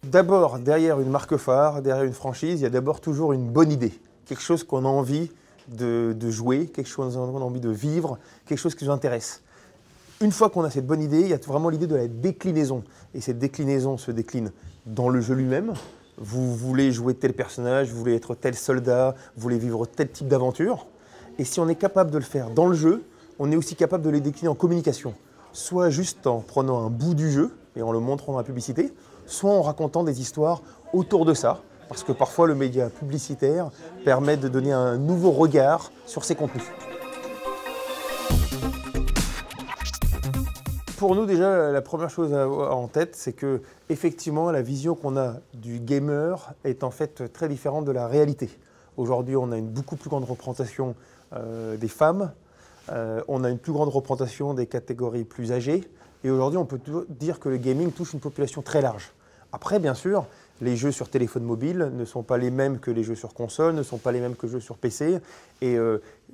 D'abord, derrière une marque phare, derrière une franchise, il y a d'abord toujours une bonne idée. Quelque chose qu'on a envie de jouer, quelque chose qu'on a envie de vivre, quelque chose qui nous intéresse. Une fois qu'on a cette bonne idée, il y a vraiment l'idée de la déclinaison. Et cette déclinaison se décline dans le jeu lui-même. Vous voulez jouer tel personnage, vous voulez être tel soldat, vous voulez vivre tel type d'aventure. Et si on est capable de le faire dans le jeu, on est aussi capable de les décliner en communication. Soit juste en prenant un bout du jeu et en le montrant dans la publicité, soit en racontant des histoires autour de ça, parce que parfois le média publicitaire permet de donner un nouveau regard sur ces contenus. Pour nous déjà, la première chose à avoir en tête, c'est que effectivement la vision qu'on a du gamer est en fait très différente de la réalité. Aujourd'hui, on a une beaucoup plus grande représentation des femmes, on a une plus grande représentation des catégories plus âgées, et aujourd'hui on peut dire que le gaming touche une population très large. Après, bien sûr, les jeux sur téléphone mobile ne sont pas les mêmes que les jeux sur console, ne sont pas les mêmes que les jeux sur PC, et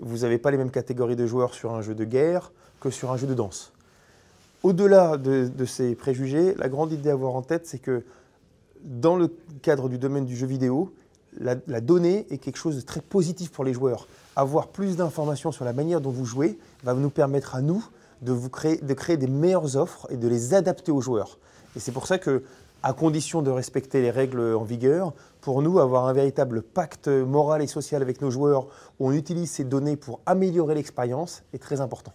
vous n'avez pas les mêmes catégories de joueurs sur un jeu de guerre que sur un jeu de danse. Au-delà de ces préjugés, la grande idée à avoir en tête, c'est que dans le cadre du domaine du jeu vidéo, la donnée est quelque chose de très positif pour les joueurs. Avoir plus d'informations sur la manière dont vous jouez va nous permettre à nous de créer des meilleures offres et de les adapter aux joueurs. Et c'est pour ça que, à condition de respecter les règles en vigueur, pour nous, avoir un véritable pacte moral et social avec nos joueurs où on utilise ces données pour améliorer l'expérience est très important.